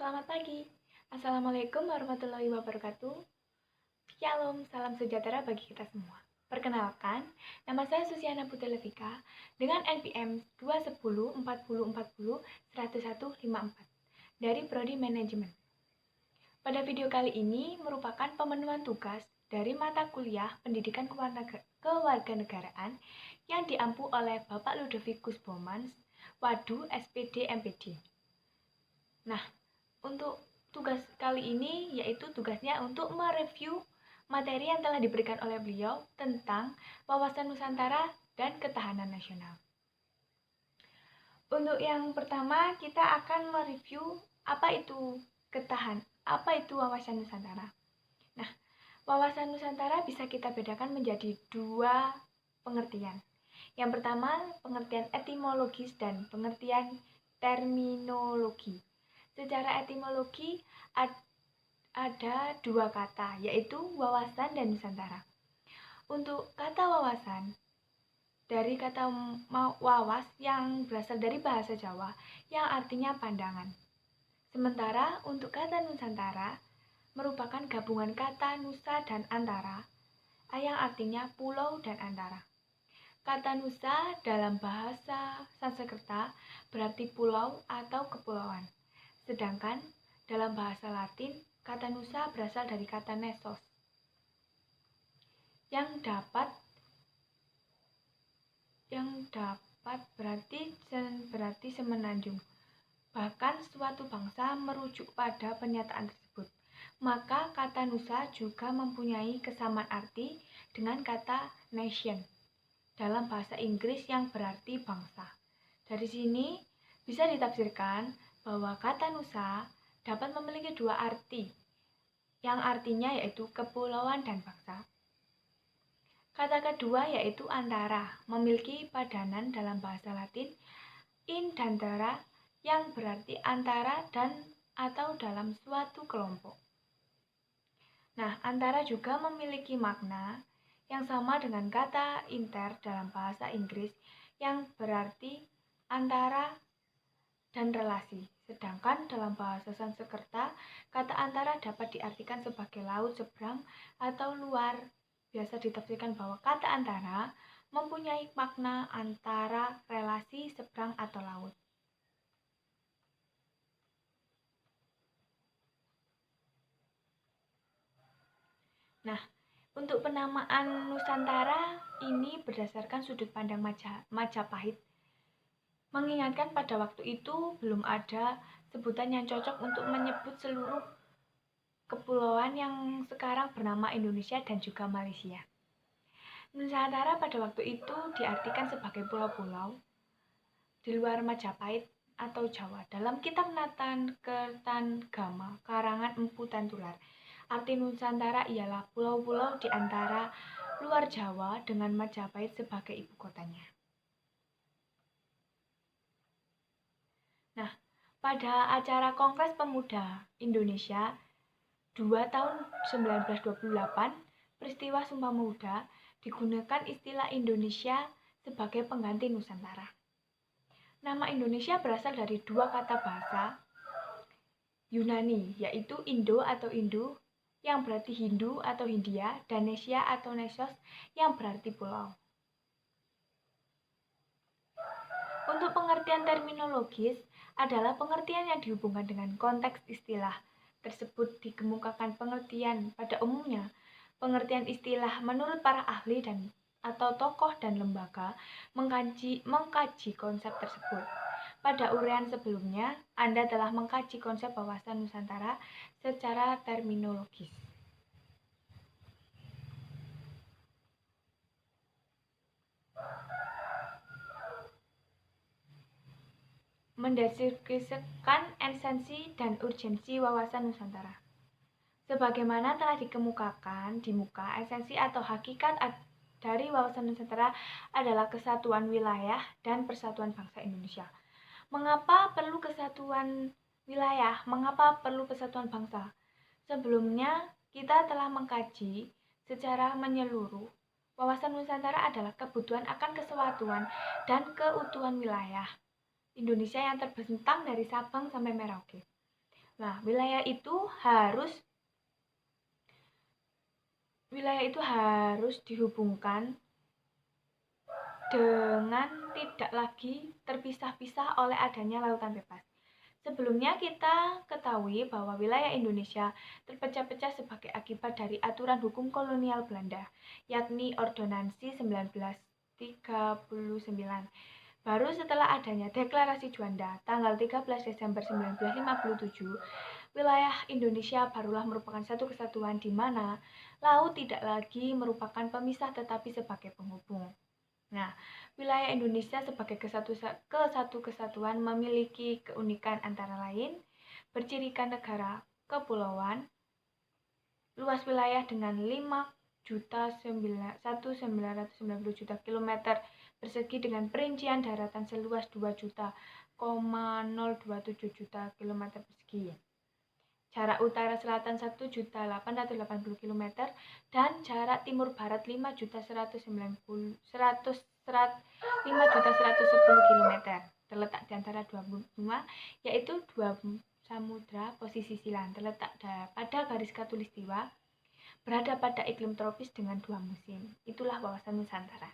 Selamat pagi. Assalamualaikum warahmatullahi wabarakatuh. Shalom, salam sejahtera bagi kita semua. Perkenalkan, nama saya Susiana Putri Levika dengan NPM 21040401154 dari Prodi Manajemen. Pada video kali ini merupakan pemenuhan tugas dari mata kuliah Pendidikan Kewarganegaraan yang diampu oleh Bapak Ludovicus Bomans, Wadu, SPD, MPD. Nah, untuk tugas kali ini yaitu tugasnya untuk mereview materi yang telah diberikan oleh beliau tentang wawasan Nusantara dan ketahanan nasional. Untuk yang pertama kita akan mereview apa itu wawasan Nusantara. Nah, wawasan Nusantara bisa kita bedakan menjadi dua pengertian. Yang pertama, pengertian etimologis dan pengertian terminologi. Secara etimologi ada dua kata, yaitu wawasan dan Nusantara. Untuk kata wawasan, dari kata wawas yang berasal dari bahasa Jawa, yang artinya pandangan. Sementara untuk kata Nusantara, merupakan gabungan kata Nusa dan Antara, yang artinya pulau dan antara. Kata Nusa dalam bahasa Sanskerta berarti pulau atau kepulauan. Sedangkan dalam bahasa Latin, kata Nusa berasal dari kata Nessos yang dapat berarti semenanjung. Bahkan suatu bangsa merujuk pada pernyataan tersebut. Maka kata Nusa juga mempunyai kesamaan arti dengan kata nation dalam bahasa Inggris yang berarti bangsa. Dari sini bisa ditafsirkan bahwa kata Nusa dapat memiliki dua arti, yang artinya yaitu kepulauan dan bangsa. Kata kedua yaitu antara, memiliki padanan dalam bahasa Latin in dan tera, yang berarti antara dan atau dalam suatu kelompok. Nah, antara juga memiliki makna yang sama dengan kata inter dalam bahasa Inggris yang berarti antara dan relasi. Sedangkan dalam bahasa Sanskerta, kata antara dapat diartikan sebagai laut seberang atau luar. Biasa ditafsirkan bahwa kata antara mempunyai makna antara relasi seberang atau laut. Nah, untuk penamaan Nusantara ini berdasarkan sudut pandang Majapahit. Mengingatkan pada waktu itu belum ada sebutan yang cocok untuk menyebut seluruh kepulauan yang sekarang bernama Indonesia dan juga Malaysia. Nusantara pada waktu itu diartikan sebagai pulau-pulau di luar Majapahit atau Jawa. Dalam kitab Natan Kertagama karangan Empu Tantular, arti Nusantara ialah pulau-pulau di antara luar Jawa dengan Majapahit sebagai ibu kotanya. Nah, pada acara Kongres Pemuda Indonesia 2 tahun 1928, peristiwa Sumpah Pemuda, digunakan istilah Indonesia sebagai pengganti Nusantara. Nama Indonesia berasal dari dua kata bahasa Yunani, yaitu Indo atau Hindu, yang berarti Hindu atau Hindia, dan Nesia atau Nessos, yang berarti pulau. Untuk pengertian terminologis adalah pengertian yang dihubungkan dengan konteks istilah tersebut. Dikemukakan pengertian pada umumnya. Pengertian istilah menurut para ahli atau tokoh dan lembaga mengkaji konsep tersebut. Pada uraian sebelumnya, Anda telah mengkaji konsep wawasan Nusantara secara terminologis. Mendeskripsikan esensi dan urgensi wawasan Nusantara. Sebagaimana telah dikemukakan di muka, esensi atau hakikat dari wawasan Nusantara adalah kesatuan wilayah dan persatuan bangsa Indonesia. Mengapa perlu kesatuan wilayah? Mengapa perlu persatuan bangsa? Sebelumnya, kita telah mengkaji secara menyeluruh. Wawasan Nusantara adalah kebutuhan akan kesatuan dan keutuhan wilayah Indonesia yang terbentang dari Sabang sampai Merauke. Nah, wilayah itu harus dihubungkan dengan tidak lagi terpisah-pisah oleh adanya lautan bebas. Sebelumnya kita ketahui bahwa wilayah Indonesia terpecah-pecah sebagai akibat dari aturan hukum kolonial Belanda, yakni Ordonansi 1939. Baru setelah adanya Deklarasi Juanda tanggal 13 Desember 1957, wilayah Indonesia barulah merupakan satu kesatuan di mana laut tidak lagi merupakan pemisah tetapi sebagai penghubung. Nah, wilayah Indonesia sebagai satu kesatuan memiliki keunikan antara lain bercirikan negara kepulauan, luas wilayah dengan 5.990 juta kilometer persegi dengan perincian daratan seluas 2.027 juta kilometer persegi. Jarak utara selatan 1.880 km dan jarak timur barat 5.110 km. Terletak di antara dua benua, yaitu dua samudra posisi silang, terletak pada garis khatulistiwa, berada pada iklim tropis dengan dua musim. Itulah wawasan Nusantara.